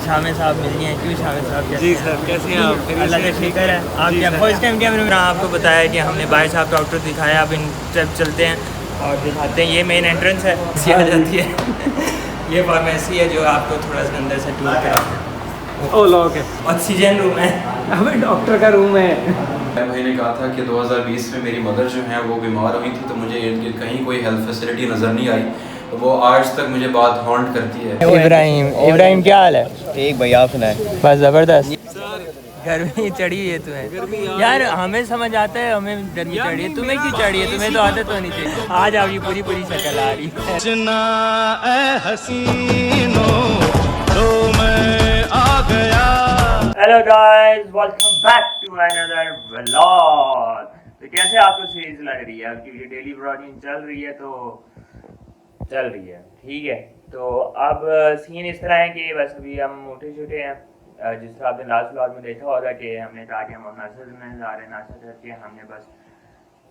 शामिर साहब मिल गए हैं। क्यों शामिर साहब? जी सर, कैसे हैं आप? अल्लाह का शुक्र है। आप क्या फर्स्ट टाइम क्या मैंने आपको बताया कि हमने भाई साहब डॉक्टर दिखाया। अब इन सब चलते हैं और दिखाते हैं। ये मेन एंट्रेंस है, आ जाती है। ये फार्मेसी है जो आपको थोड़ा सा अंदर से टूर कराते हैं। ओ लॉक है, ऑक्सीजन रूम है, हमें डॉक्टर का रूम है। भाई ने कहा था कि 2020 में मेरी मदर जो है वो बीमार हुई थी, तो मुझे कहीं कोई हेल्थ फैसिलिटी नज़र नहीं आई, तो वो आज तक मुझे बात हॉन्ट करती है। इब्राहिम क्या हाल है? ठीक भाई, आप सुनाए? बस ज़बरदस्त। गर्मी चढ़ी है तुम्हें? यार हमें समझ आता है हमें गर्मी चढ़ी है, तुम्हें क्यों चढ़ी है? तुम्हें तो आदत होनी चाहिए। आज आपकी पूरी पूरी शक्ल आ रही है। Hello guys, welcome back to another vlog. तो कैसे आपको सीरीज लग रही है? आपकी ये डेली ब्लॉगिंग चल रही है तो चल रही है, ठीक है। तो अब सीन इस तरह है कि बस अभी हम मोटे छोटे हैं। जिस तरह आपने लास्ट व्लॉग में देखा होगा कि हमने कहा कि हम नाश्ता करने जा रहे हैं, नाश्ता करके हमने बस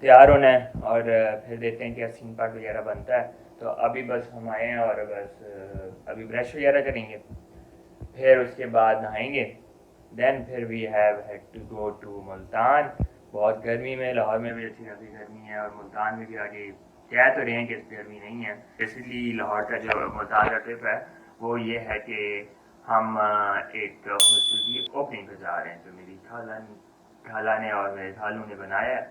तैयार होना है और फिर देखते हैं क्या सीन पार्ट वगैरह बनता है। तो अभी बस हम आए हैं और बस अभी ब्रश वगैरह करेंगे, फिर उसके बाद नहाएंगे। देन फिर we have to go to Multan. बहुत गर्मी में, लाहौर में भी अच्छी खासी गर्मी है और मुल्तान में भी आगे कह तो रहे हैं कि इस गर्मी नहीं है। बेसिकली लाहौर का जो मुल्तान का ट्रिप है वो ये है कि हम एक हॉस्टल की ओपनिंग पर जा रहे हैं। तो मेरी खाला ने और मेरे खालू ने बनाया है,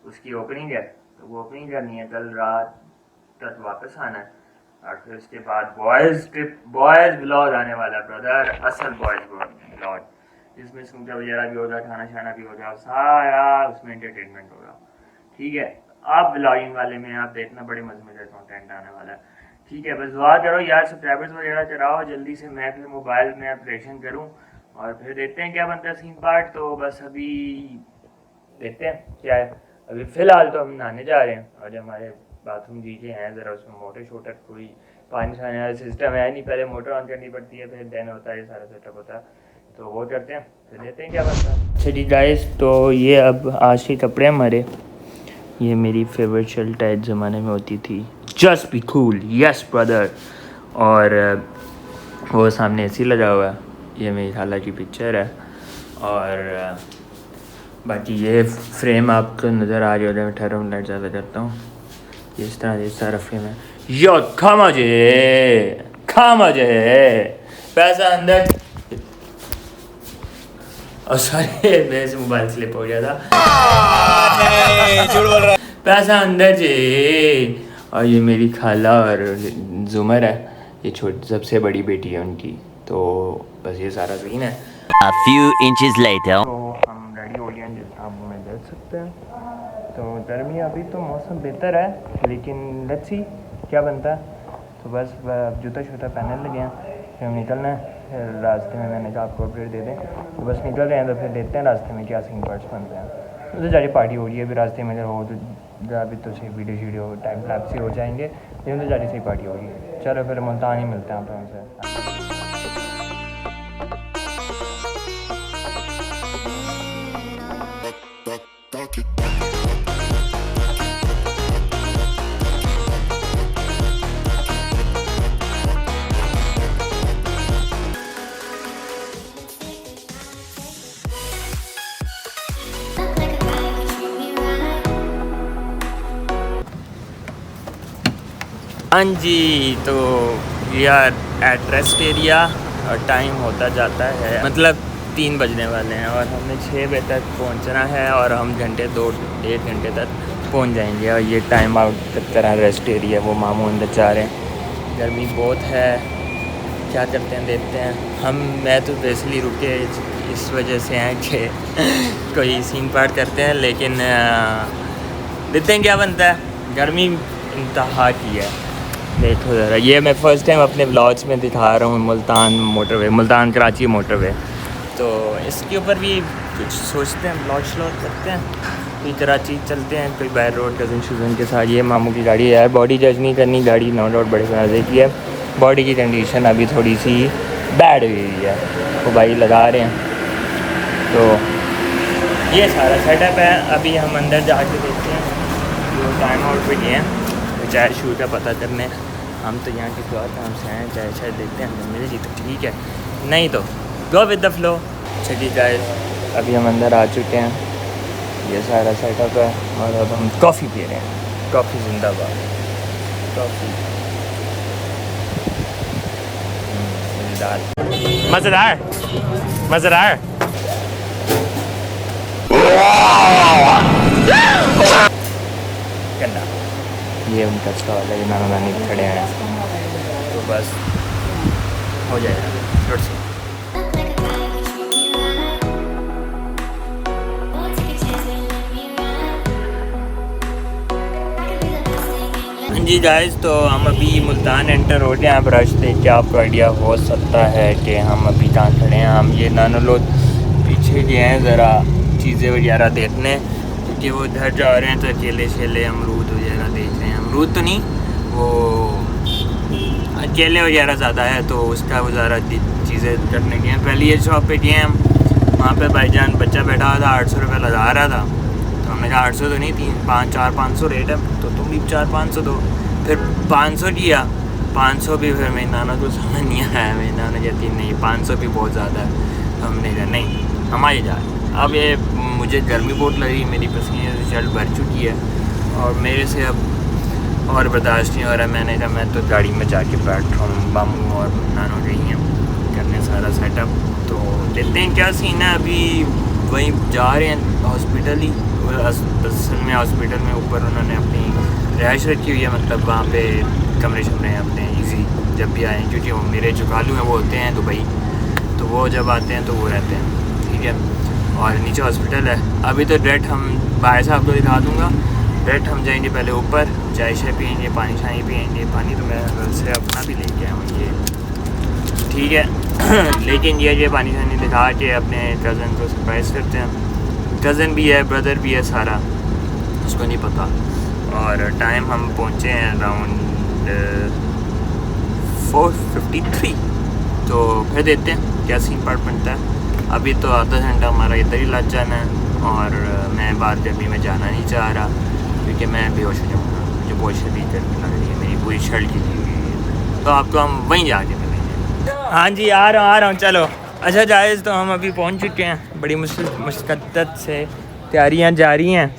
उसकी ओपनिंग है। तो वो ओपनिंग करनी है, कल रात तक वापस आना है और फिर उसके बाद बॉयज़ ट्रिप, बॉयज़ व्लॉग आने वाला है ब्रदर, असल बॉयज़ व्लॉग, जिसमें स्नूकर वगैरह भी होगा, खाना शाना भी होगा, सारा उसमें एंटरटेनमेंट होगा, ठीक है। आप व्लॉगिंग वाले में आप देखना, बड़े मज़े कंटेंट आने वाला है, ठीक है। बस दुआ करो यार, सब्सक्राइबर्स वगैरह कराओ जल्दी से, मैं फिर मोबाइल में ऑपरेशन करूँ और फिर देखते हैं क्या बनता है सीन पार्ट। तो बस अभी देखते हैं क्या है। अभी फ़िलहाल तो हम नहाने जा रहे हैं और जो हमारे बाथरूम जीके हैं ज़रा उसमें मोटर शोटर कोई पानी छाने वाला सिस्टम है नहीं। पहले मोटर ऑन करनी पड़ती है, फिर देन होता है, ये सारा सेटअप होता है। तो वो करते हैं, फिर देखते हैं क्या बनता है। अच्छा जी गाइस, तो ये अब आज के कपड़े हमारे, ये मेरी फेवरेट शर्ट है, ज़माने में होती थी, just be cool, yes brother. और वो सामने एसी लगा हुआ है, ये मेरी खाला की पिक्चर है। और बाकी ये फ्रेम आपको नज़र आ रही होगा, मैं ठहरा लाइट ज़्यादा करता हूँ, इस तरह ये सारा फ्रेम है। यो खा मजे पैसा अंदर, और सॉरी मेरे से मोबाइल स्लिप हो गया था, पैसा अंदर जे। और ये मेरी खाला और जुमर है, ये छोटी सबसे बड़ी बेटी है उनकी। तो बस ये सारा सीन है। A few inches later. तो हम रेडी हो गए, जितना आप हमें देख सकते हैं। तो गर्मी अभी तो मौसम बेहतर है, लेकिन लेट्स सी क्या बनता है। तो बस जूता शूता पहनने लगे हैं, फिर हम निकलना है। फिर रास्ते में मैंने कहा आपको अपडेट दे दें, तो बस निकल रहे हैं। तो फिर देखते हैं रास्ते में क्या सीन पार्ट्स बनते हैं। तो जारी पार्टी हो रही है अभी रास्ते में, अगर हो तो अभी तो सही वीडियो टाइम लैप्स ही हो जाएंगे, लेकिन तो जारी सही पार्टी हो रही है। चलो फिर मुल्तान ही मिलते हैं आप लोगों से। हाँ जी, तो we are at rest area और टाइम होता जाता है, मतलब 3 बजने वाले हैं और हमने 6 बजे तक पहुंचना है और हम 1.5 घंटे तक पहुंच जाएंगे। और ये टाइम आउट तरह रेस्ट एरिया, वो मामू अंदर जा रहे हैं। गर्मी बहुत है, क्या करते हैं देखते हैं। मैं तो बेसिकली रुके इस वजह से हैं कि कोई सीन पार्ट करते हैं, लेकिन देखते हैं क्या बनता है। गर्मी इंतहा की है, देखो ज़रा। ये मैं फ़र्स्ट टाइम अपने व्लॉग्स में दिखा रहा हूँ मुल्तान मोटरवे, मुल्तान कराची मोटरवे। तो इसके ऊपर भी कुछ सोचते हैं, व्लॉग श्लॉग करते हैं। कोई कराची चलते हैं, कोई बाहर रोड कज़न शुज़न के साथ। ये मामू की गाड़ी है, बॉडी जज नहीं करनी, गाड़ी नो डाउट बड़े मज़े की है। बॉडी की कंडीशन अभी थोड़ी सी बैड हुई है, वो भाई लगा रहे हैं। तो ये सारा सेटअप है। अभी हम अंदर जाके देखते हैं, जो टाइम आउट पे गए हैं चाय शू का पता करने। हम तो यहाँ के द्वार काम से आए, चाय देखते हैं, मिल जी तो ठीक है। नहीं तो गो विद द फ्लो। चलिए गाइस अभी हम अंदर आ चुके हैं, ये सारा सेटअप है और अब हम कॉफ़ी पी रहे हैं। कॉफ़ी जिंदाबाद, कॉफ़ी मज़ेदार मज़ेदार। गंदा ये उनका स्टॉल है, नाना नानी खड़े हैं तो बस हो जाएगा थोड़ा सा। जी गाइस तो हम अभी मुल्तान एंटर हो गए हैं। आप रास्ते क्या आपको आइडिया हो सकता है कि हम अभी कहाँ खड़े हैं। हम ये नानो लोग पीछे गए हैं ज़रा चीज़ें वगैरह देखने, क्योंकि वो उधर जा रहे हैं तो अकेले शेले अमरूद वगैरह देख रहे हैं। अमरूद तो नहीं, वो अकेले वगैरह ज़्यादा है तो उसका वो ज़रा चीज़ें करने गए हैं। पहले ये शॉप पे गए हम, वहाँ पे भाईजान बच्चा बैठा हुआ था, 800 रुपये लगा रहा था। तो हमने कहा 800 तो नहीं, 400-500 रेट है तो तुम भी 400-500 दो। फिर 500 किया, 500 भी फिर मेरी नाना को समझ नहीं आया। मेरी नाना कहती नहीं 500 भी बहुत ज़्यादा है। तो हमने कहा नहीं हम आए जा। अब ये मुझे गर्मी बहुत लगी, मेरी पसीने से शर्ट भर चुकी है और मेरे से अब और बर्दाश्त नहीं हो रहा। मैंने कहा मैं तो गाड़ी में जाके बैठ रहा हूँ। मामू और नानो गई हैं करने सारा सेटअप, तो देखते हैं क्या सीन है। अभी वहीं जा रहे हैं हॉस्पिटल ही, असल में हॉस्पिटल में ऊपर उन्होंने अपनी रहाइश रखी हुई है, मतलब वहाँ पे कमरे शमरे हैं अपने ईजी जब भी आएँ, क्योंकि वो मेरे जो खालू हैं वो होते हैं दुबई, तो वो जब आते हैं तो वो रहते हैं, ठीक है। और नीचे हॉस्पिटल है। अभी तो डायरेक्ट हम बाहर से आपको दिखा दूँगा, डायरेक्ट हम जाएंगे पहले ऊपर, चाय शाय पियेंगे, पानी शानी पियेंगे। पानी तो मैं घर से अपना भी लेके आऊँगी, ठीक है। लेकिन ये पानी शानी दिखा के अपने कज़न को सरप्राइज़ करते हैं। कज़न भी है, ब्रदर भी है, सारा उसको नहीं पता। और टाइम हम पहुँचे हैं अराउंड 4:53, तो फिर देखते हैं क्या सीन पार्ट बनता है। अभी तो आधा घंटा हमारा इधर ही लग जाना है और मैं बाहर गर्मी में जाना नहीं चाह रहा, क्योंकि मैं बेहोश हो जाऊँगा, मुझे बहुत शदीद गर्मी लग रही है, मेरी पूरी शर्ट की हुई है। तो आपको हम वहीं जाके मिलेंगे। हाँ जी आ रहा हूँ चलो। अच्छा जायज़ तो हम अभी पहुँच चुके हैं, बड़ी मुश्किल से तैयारियाँ जारी हैं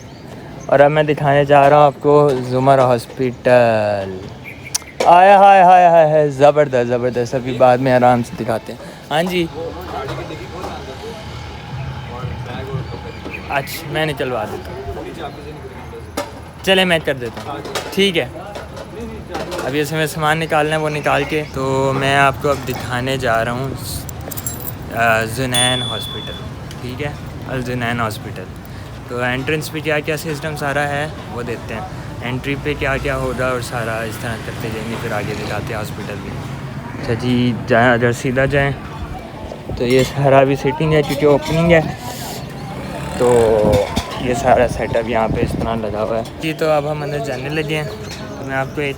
और अब मैं दिखाने जा रहा हूँ आपको ज़ुमर हॉस्पिटल। आया हाय हाय हाय हाय ज़बरदस्त ज़बरदस्त। अभी बाद में आराम से दिखाते हैं। हाँ जी अच्छा मैं नहीं चलवा देता, चले मैं कर देता हूँ, ठीक है। अभी ऐसे में सामान निकालना है, वो निकाल के तो मैं आपको अब दिखाने जा रहा हूँ जुनैन हॉस्पिटल, ठीक है, अल जुनैन हॉस्पिटल। तो एंट्रेंस पे क्या क्या सिस्टम सारा है वो देखते हैं, एंट्री पे क्या क्या होगा और सारा इस तरह करते जाएंगे, फिर आगे दिखाते हैं हॉस्पिटल भी। अच्छा जी जाएँ, अगर सीधा जाएँ तो ये सारा अभी सिटिंग है क्योंकि ओपनिंग है, तो ये सारा सेटअप यहाँ पे इस तरह लगा हुआ है जी। तो अब हम अंदर जाने लगे हैं, तो मैं आपको एक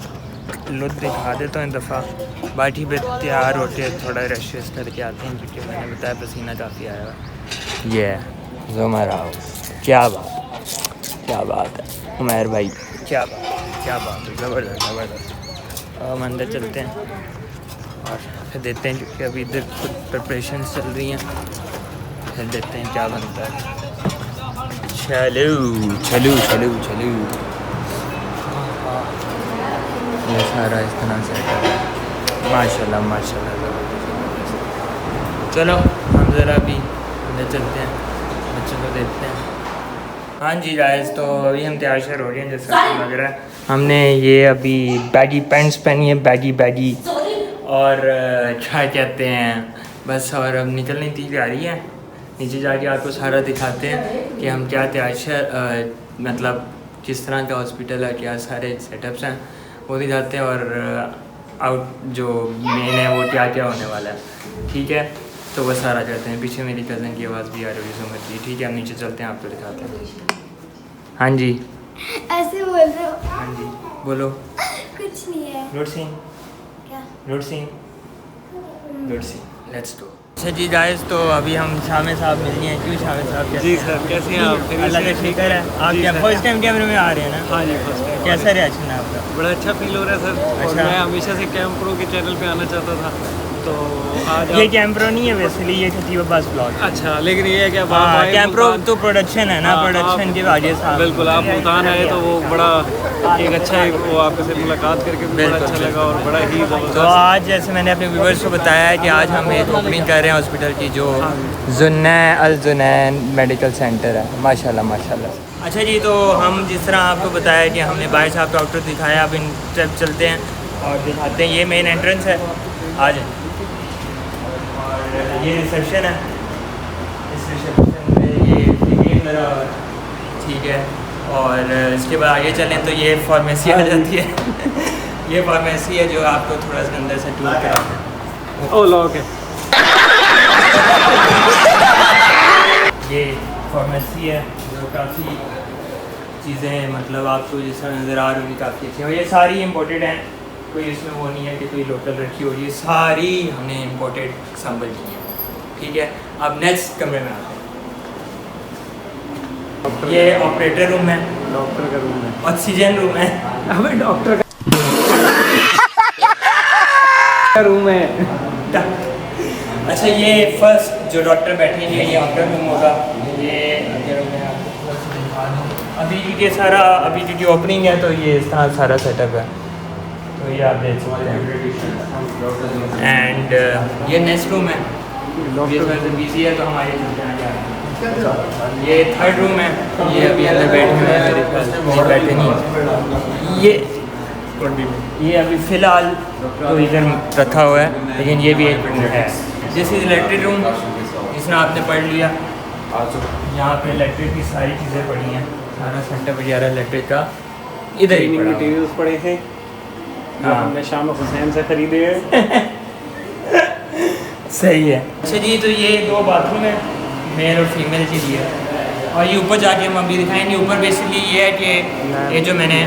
लुक दिखा देता हूँ। दफ़ा बाटी पे तैयार होके थोड़ा रश करके आते हैं, क्योंकि मैंने बताया पसीना काफ़ी आया हुआ। ये है ज़ुमर हाउस, क्या बात है उमैर भाई, क्या बात है, ज़बरदस्त ज़बरदस्त। हम अंदर चलते हैं और फिर देखते हैं, क्योंकि अभी इधर कुछ प्रिपरेशन चल रही हैं, फिर देखते हैं क्या बनता है। चलो ये सारा इस तरह से माशाल्लाह ज़बरदस्त। चलो हम ज़रा अभी अंदर चलते हैं, बच्चों को देखते हैं। हाँ जी गाइस तो अभी हम तैयार शर हो रहे हैं, जैसा लग रहा है। हमने ये अभी बैगी पैंट्स पहनी है, बैगी और क्या कहते हैं बस, और अब निकलने की तैयारी है। नीचे जाके आपको सारा दिखाते हैं कि हम क्या तैयार मतलब किस तरह का हॉस्पिटल है, क्या सारे सेटअप्स हैं वो दिखाते हैं, और आउट जो मेन है वो क्या क्या होने वाला है, ठीक है। तो वो सारा करते हैं। पीछे मेरी कज़न की आवाज़ भी आ रही है ज़ुमर की, ठीक है। हम नीचे चलते हैं, आपको दिखाते हैं। हाँ जी ऐसे बोल रहे हो? हाँ जी बोलो। कुछ नहीं है। गुड सीन, क्या? Good scene, let's go. अच्छा जी गाइस तो अभी हम शामे साहब मिलनी है। क्यों शामे साहब? जी सर कैसे हैं आप? अल्लाह का शुक्र है। आप क्या फर्स्ट टाइम कैमरे में आ रहे हैं ना? हाँ जी फर्स्ट टाइम। कैसा रिएक्शन है आपका? बड़ा अच्छा फील हो रहा है सर। और अच्छा। मैं हमेशा से कैम प्रो के चैनल पे आना चाहता था, तो आज ये कैंप्रो नहीं है वैसे, ये खतीब अब्बास ब्लॉग। अच्छा, लेकिन ये है कि हाँ, कैंप्रो तो प्रोडक्शन है ना, प्रोडक्शन के वजह से बिल्कुल आप मुल्तान आए तो वो बड़ा एक अच्छा वो आपसे मुलाकात करके भी बड़ा अच्छा लगा और बड़ा ही तो ज़बरदस्त। आज जैसे मैंने अपने व्यूवर्स को बताया है कि आज हम एक ओपनिंग कर रहे हैं हॉस्पिटल की, जो जुन्नैन अल जुन्नैन मेडिकल सेंटर है। माशाल्लाह माशाल्लाह। अच्छा जी, तो हम जिस तरह आपको बताया कि हमने बाहर साहब डॉक्टर दिखाया, अब इन तरफ चलते हैं और दिखाते हैं। ये मेन एंट्रेंस है, आ जाए। और ये रिसेप्शन है, इस रिसेप्शन में ये मेरा ठीक है। और इसके बाद आगे चलें तो ये फार्मेसी आ जाती है। ये फार्मेसी है जो आपको थोड़ा सा अंदर से टूर कराते ओ लॉक है। ये फार्मेसी है जो काफ़ी चीज़ें मतलब आपको जिस तरह नज़र आ रही काफ़ी अच्छी है। ये सारी इम्पोर्टेड हैं, कोई इसमें वो नहीं है कि कोई लोकल रखी हो, ये सारी हमने इम्पोर्टेड संभल की है। ठीक है, अब नेक्स्ट कमरे में आते हैं। ये ऑपरेटर रूम है, डॉक्टर का रूम है। ऑक्सीजन रूम है, हमें डॉक्टर का रूम है। अच्छा ये फर्स्ट जो डॉक्टर बैठेंगे ये ऑपरेटर रूम होगा। ये अगर मैं आपको थोड़ा सा दिखा दूँ, अभी ये सारा अभी क्योंकि ओपनिंग है तो ये इस तरह सारा सेटअप है, तो ये आप देख सकते हैं। एंड ये नेक्स्ट रूम है, ये थोड़ा सा बिजी है तो हमारे चलते हैं आगे। ये थर्ड रूम है, ये अभी अंदर बैठे हुए हैं मेरे ख्याल से, नहीं बैठे नहीं। ये अभी फ़िलहाल तो इधर रखा हुआ है, लेकिन ये भी एक है। दिस इज़ इलेक्ट्रिक रूम, इसमें आपने पढ़ लिया। यहाँ पे इलेक्ट्रिक की सारी चीज़ें पड़ी हैं, सारा सेटअप वगैरह इलेक्ट्रिक का इधर ही पड़ा हुआ है। मटेरियल्स पड़े थे जो हाँ। हमने शाम हुसैन से खरीदे हैं। सही है। अच्छा जी, तो ये दो बाथरूम है मेल और फीमेल के लिए, और ये ऊपर जाके हम अभी दिखाएंगे। ऊपर बेसिकली ये है कि ये जो मैंने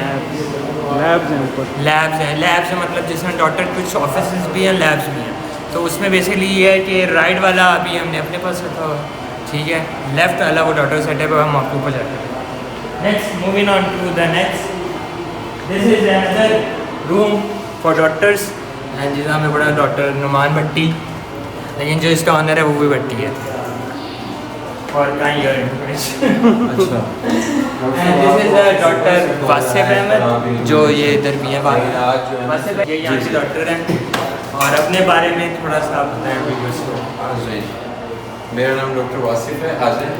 लैब्स हैं ऊपर। लैब्स हैं, लैब्स हैं मतलब जिसमें डॉक्टर कुछ ऑफिस भी हैं, लैब्स भी हैं। तो उसमें बेसिकली ये है कि राइट वाला अभी हमने अपने पास रखा हुआ, ठीक है। लेफ्ट वाला वो डॉक्टर सेटअप है, हम आपको ऊपर जाते हैं। Next moving on to the next, this is another room for doctors, जिसमें हमें बड़ा डॉक्टर नुमान भट्टी, लेकिन जो इसका ऑनर है वो भी भट्टी है। और काइंड योर इंफॉर्मेशन। अच्छा। This is doctor Wasif Ahmed, जो ये इधर भी है बाहर। वासिफ ये यहाँ के डॉक्टर हैं, और अपने बारे में थोड़ा सा आप बताएं व्यूअर्स को। मेरा नाम डॉक्टर वासिफ है हाजिर।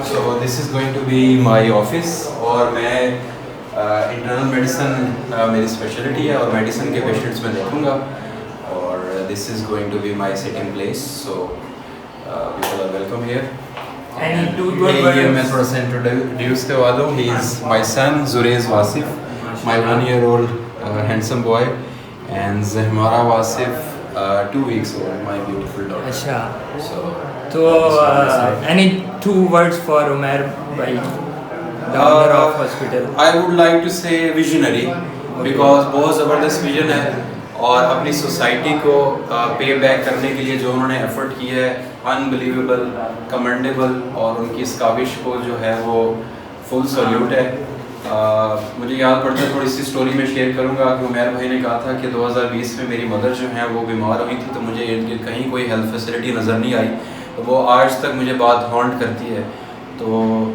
So this is going to be my office, और मैं इंटरनल मेडिसिन मेरी स्पेशलिटी है और मेडिसिन के पेशेंट्स में देखूँगा, और this is going to be my sitting place. So people are welcome here. Any two good ये मैं words? थोड़ा सा इंट्रोड्यूस करवा दूँ। He is my son Zurez Wasif, my 1 year old handsome boy, and जहमारा Wasif 2 weeks old, my beautiful daughter. अच्छा, So तो any two words for Umar भाई, the owner of hospital? I would like to say visionary, because बहुत ज़बरदस्त vision है, और अपनी society को पे बैक करने के लिए जो उन्होंने एफर्ट किया है अनबिलीवेबल, कमेंडेबल, और उनकी इस काविश को जो है वो फुल सल्यूट है। मुझे याद पड़ता है, थोड़ी सी स्टोरी में शेयर करूंगा कि उमर भाई ने कहा था कि 2020 में मेरी मदर जो है वो बीमार हुई थी, तो मुझे इर्द गिर्द कहीं कोई हेल्थ फैसिलिटी नज़र नहीं आई, तो वो आज तक मुझे बात हॉन्ट करती है। तो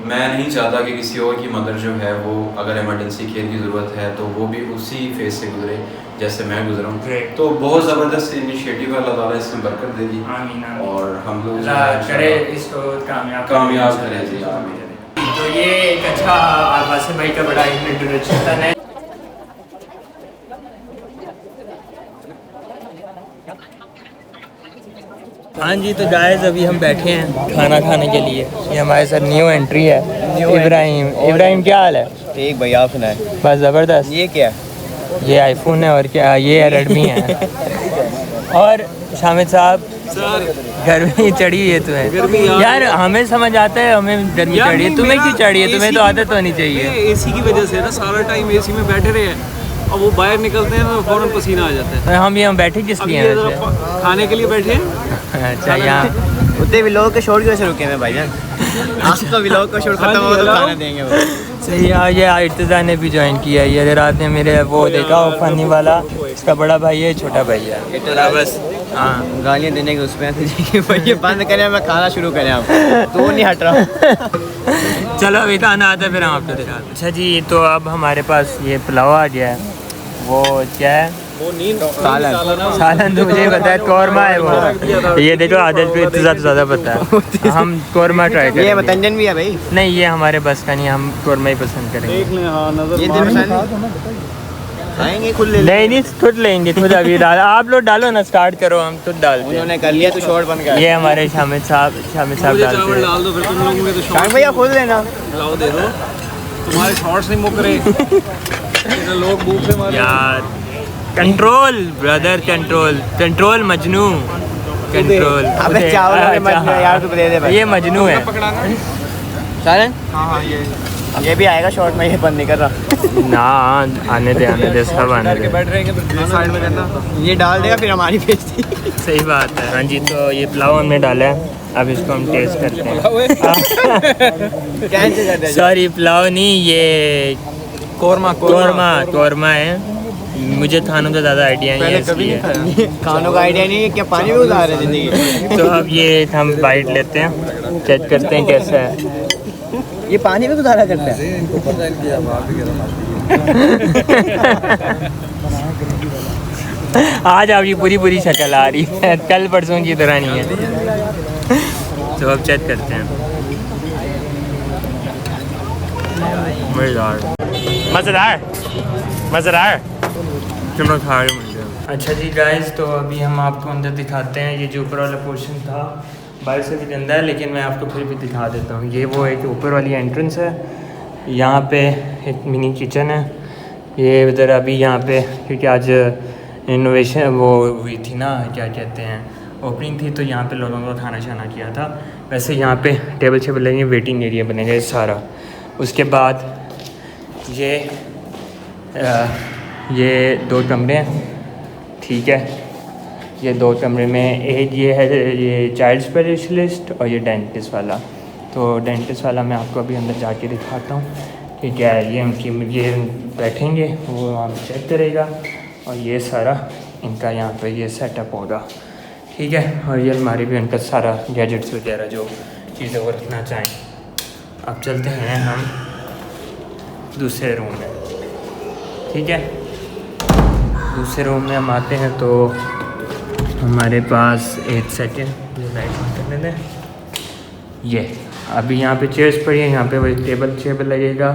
मैं नहीं चाहता कि किसी और की मदर जो है वो अगर इमरजेंसी केयर की ज़रूरत है तो वो भी उसी फेज से गुजरे जैसे मैं गुजरा हूँ। Great. तो बहुत ज़बरदस्त इनिशिएटिव है, अल्लाह ताला इसमें बरकत दे दी, आमीन आमीन। और हम लोग जो अल्लाह है करे इसको कामयाब करें जी, आमीन। तो ये एक अच्छा वासिफ भाई का बड़ा इंट्रोडक्शन था। ने हाँ जी, तो गाइस अभी हम बैठे हैं खाना खाने के लिए। ये हमारे साथ न्यू एंट्री है इब्राहिम। इब्राहिम क्या हाल है? ठीक भाई, आप सुनाए। बस ज़बरदस्त। ये क्या? ये आईफोन है, और क्या ये रेडमी है। और शामिद साहब, गर्मी चढ़ी है तुम्हें? यार हमें समझ आता है हमें गर्मी चढ़ी है, तुम्हें क्यों चढ़ी है? तुम्हें तो आदत होनी चाहिए। एसी की वजह से ना सारा टाइम एसी में बैठे रहे हैं, और वो बाहर निकलते हैं तो फौरन पसीना आ जाता है। हम बैठे किस अब लिए ये हैं जरा वैसे? खाने के लिए बैठे हैं। अच्छा, यहाँ उतने व्लॉग के शॉर्ट कैसे रुके हैं भाईजान? आज तो व्लॉग का शॉर्ट खत्म हो तो खाना देंगे वो। सही है। ये इर्तिज़ा ने भी ज्वाइन किया। ये रात ने मेरे वो देखा, वो फनी वाला, इसका बड़ा भाई है, छोटा भाई है। बस हाँ गालियाँ देने के उस पर भाई ये बंद करें मैं खाना शुरू करें आप तो नहीं हट रहा। चलो अभी खाना आता है फिर हम आपको दिखाते हैं। अच्छा जी तो अब हमारे पास ये पुलाव आ गया है। वो क्या है? वो नींद सालन तो मुझे पता है, कौरमा है वो। ये देखो आदत पे इतना ज़्यादा पता है। हम कौरमा ट्राई ये करेंगे। मतंजन भी है भाई। नहीं ये हमारे बस का नहीं, हम कौरमा ही पसंद करेंगे। देख लें। हाँ नजर ये खाएंगे खुद ले नहीं खुद लेंगे, खुद अभी डालो। आप लोग डालो ना, स्टार्ट करो, हम खुद डालते हैं। उन्होंने कर लिया तो शॉर्ट बन गया। ये हमारे शामिद साहब मुझे डालते चावल हैं। डाल दो फिर तुम लोगों के तो शामिद भैया खुद लेना। लाओ दे दो, तुम्हारे शॉर्ट्स नहीं मुक रहे। इधर लोग भूख से मारे। यार control brother, control Majnu, control. अबे चावल में मत यार, तू दे दे भाई। ये मजनू है। सालन हाँ ये भी आएगा शॉर्ट में, ये बंद नहीं कर रहा ना आने दे सब आने दे। बैठ रहेंगे फिर साइड में करना। ये डाल देगा फिर हमारी बेइज्जती। सही बात है। हाँ जी तो ये पुलाव हमने डाला है, अब इसको हम टेस्ट करते हैं। कैंसिल कर दे। सॉरी पुलाव नहीं, ये कौरमा है। मुझे खानों का ज़्यादा आइडिया नहीं है इसलिए। खानों का आइडिया नहीं है, क्या पानी में उतार रहे जिंदगी। तो अब ये हम बाइट लेते हैं, चेक करते हैं कैसा है। ये पानी में उतारा करता है। आज आपकी पूरी शक्ल आ रही है, कल परसों की तरह नहीं है। तो अब चेक करते हैं। मज़ेदार चलो खा रहे मुझे। अच्छा जी गाइस तो अभी हम आपको अंदर दिखाते हैं। ये जो ऊपर वाला पोर्शन था बाहर से भी गंदा है, लेकिन मैं आपको फिर भी दिखा देता हूँ। ये वो एक ऊपर वाली एंट्रेंस है, यहाँ पे एक मिनी किचन है। ये उधर अभी यहाँ पे क्योंकि आज इनोवेशन वो हुई थी ना, क्या कहते हैं, ओपनिंग थी, तो यहाँ पे लोगों को खाना शाना किया था। वैसे यहाँ पे टेबल शेबल लगेंगे, वेटिंग एरिया बनेगा ये सारा। उसके बाद ये 2 कमरे हैं, ठीक है। ये 2 कमरे में एक ये है ये चाइल्ड स्पेशलिस्ट और ये डेंटिस्ट वाला। तो डेंटिस्ट वाला मैं आपको अभी अंदर जाके दिखाता हूँ, ठीक है। ये उनकी ये बैठेंगे, वो वहाँ चेक करेगा और ये सारा इनका यहाँ पे ये सेटअप होगा, ठीक है। और ये अलमारी भी उनका सारा गैजेट्स वगैरह जो चीज़ें वो रखना चाहें। अब चलते हैं हम दूसरे रूम में, ठीक है। दूसरे रूम में हम आते हैं तो हमारे पास एक सेकंड ये लाइट ऑन करने दें। ये अभी यहाँ पे चेयर्स पड़ी हैं, यहाँ पे वही टेबल लगेगा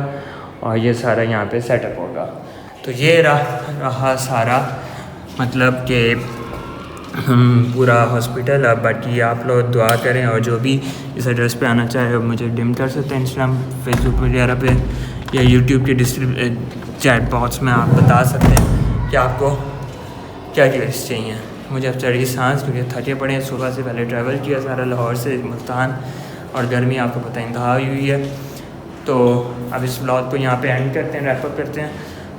और ये सारा यहाँ पे सेटअप होगा। तो ये रहा सारा, मतलब कि पूरा हॉस्पिटल। अब बाकी आप लोग दुआ करें और जो भी इस एड्रेस पे आना चाहे मुझे डिम कर सकते हैं इंस्टाग्राम, फेसबुक वगैरह पे या यूट्यूब के चैट बॉक्स में आप बता सकते हैं कि आपको क्या डिटेल्स चाहिए। मुझे अब चढ़ी सांस क्योंकि थके पड़े हैं, सुबह से पहले ट्रैवल किया सारा लाहौर से मुल्तान, और गर्मी आपको पता इंतहा हुई है। तो अब इस ब्लॉग को यहाँ पे एंड करते हैं, रैप अप करते हैं।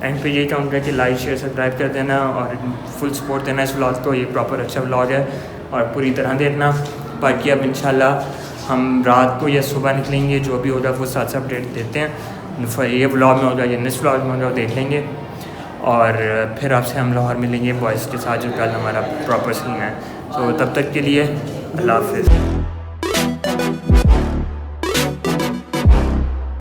एंड पे यही कहूँगा कि लाइक शेयर सब्सक्राइब कर देना और फुल सपोर्ट देना इस ब्लॉग को। ये प्रॉपर अच्छा ब्लॉग है और पूरी तरह देखना। बाकी अब इंशाल्लाह हम रात को या सुबह निकलेंगे, जो भी होगा वो साथ अपडेट देते हैं। ये ब्लॉग में होगा या नेक्स्ट ब्लॉग में होगा, देख लेंगे। और फिर आपसे हम लाहौर मिलेंगे बॉयज़ के साथ, जो कल हमारा प्रॉपर सीन है। तो तब तक के लिए अल्लाह हाफ़िज़।